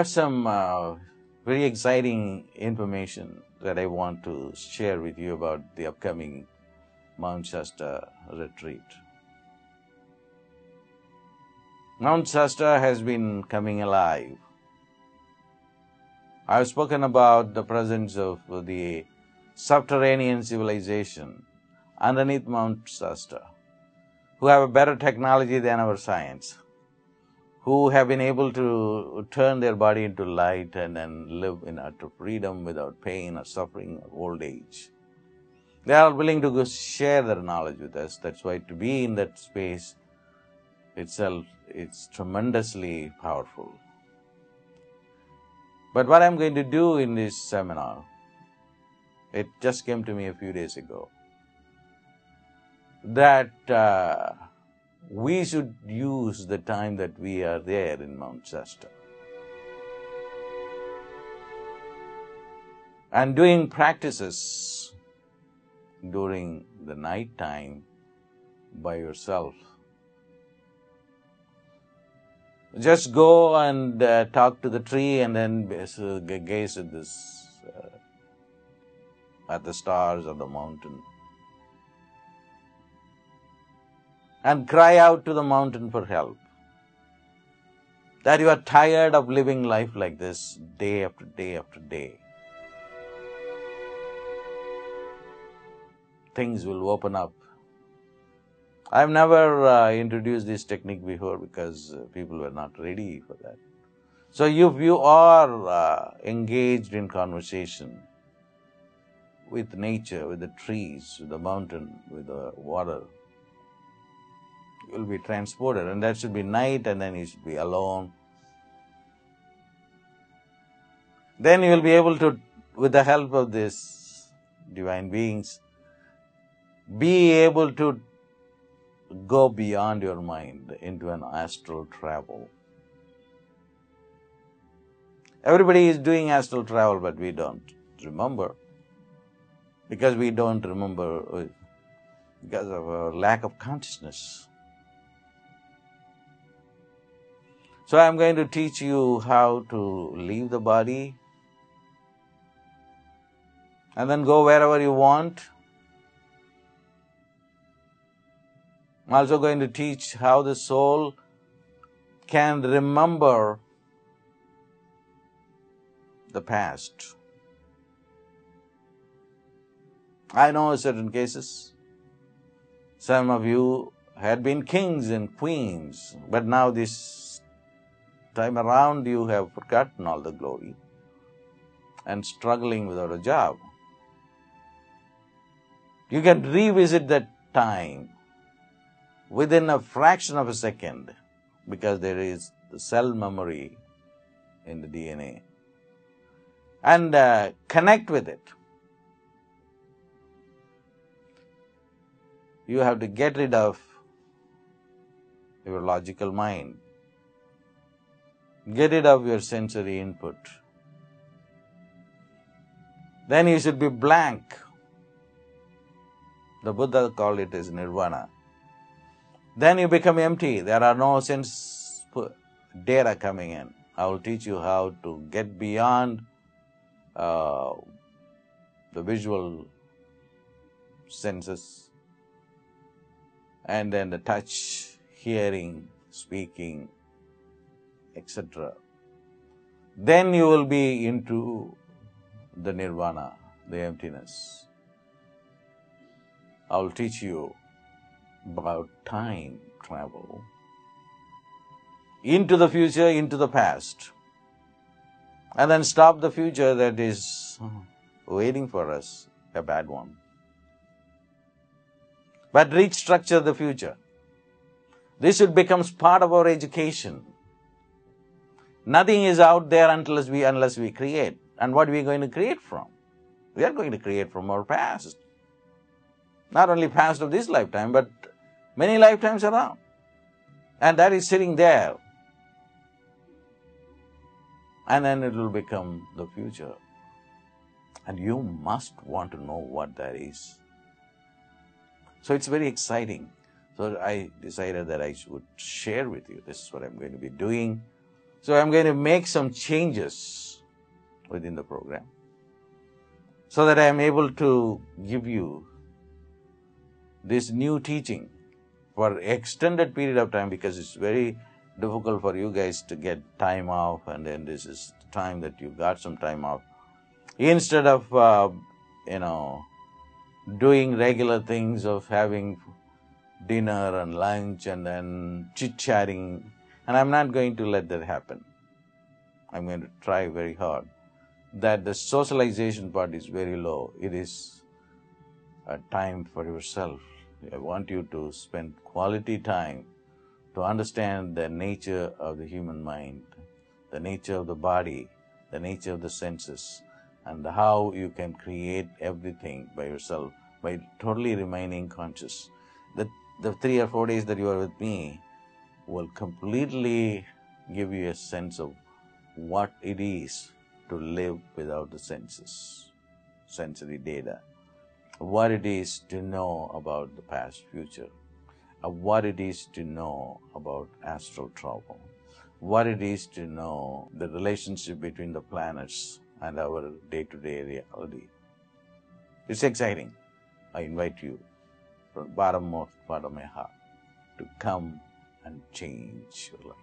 have some very exciting information that I want to share with you about the upcoming Mount Shasta retreat. Mount Shasta has been coming alive. I have spoken about the presence of the subterranean civilization underneath Mount Shasta, who have a better technology than our science, who have been able to turn their body into light and then live in utter freedom without pain or suffering or old age. They are willing to share their knowledge with us. That's why to be in that space itself, it's tremendously powerful. But what I'm going to do in this seminar, it just came to me a few days ago, that we should use the time that we are there in Mount Shasta and doing practices during the night time by yourself. Just go and talk to the tree and then gaze at this, at the stars of the mountain, and cry out to the mountain for help. That you are tired of living life like this day after day after day. Things will open up. I've never introduced this technique before because people were not ready for that. So if you are engaged in conversation with nature, with the trees, with the mountain, with the water, you will be transported, and that should be night, and then you should be alone. Then you will be able to, with the help of these divine beings, be able to go beyond your mind into an astral travel. Everybody is doing astral travel, but we don't remember. Because we don't remember because of our lack of consciousness. So I'm going to teach you how to leave the body and then go wherever you want. I'm also going to teach how the soul can remember the past. I know certain cases. Some of you had been kings and queens, but now this time around you have forgotten all the glory and struggling without a job. You can revisit that time within a fraction of a second, because there is the cell memory in the DNA, and connect with it. You have to get rid of your logical mind, get rid of your sensory input. Then you should be blank. The Buddha called it as Nirvana. Then you become empty. There are no sense data coming in. I will teach you how to get beyond the visual senses, and then the touch, hearing, speaking, etc. Then you will be into the Nirvana, the emptiness. I will teach you about time travel into the future, into the past, and then stop the future that is waiting for us, a bad one. But restructure the future. This should become part of our education. Nothing is out there unless we create. And what are we going to create from? We are going to create from our past. Not only past of this lifetime, but many lifetimes around. And that is sitting there. And then it will become the future. And you must want to know what that is. So it's very exciting. So I decided that I should share with you. This is what I'm going to be doing. So I'm going to make some changes within the program so that I am able to give you this new teaching for extended period of time, because it's very difficult for you guys to get time off, and then this is the time that you got some time off. Instead of, doing regular things of having dinner and lunch and then chit-chatting, and I'm not going to let that happen. I'm going to try very hard that the socialization part is very low. It is a time for yourself. I want you to spend quality time to understand the nature of the human mind, the nature of the body, the nature of the senses, and how you can create everything by yourself by totally remaining conscious. The 3 or 4 days that you are with me will completely give you a sense of what it is to live without the senses, sensory data, what it is to know about the past, future, what it is to know about astral travel, what it is to know the relationship between the planets and our day-to-day reality. It's exciting. I invite you from the bottommost part of my heart to come and change your life.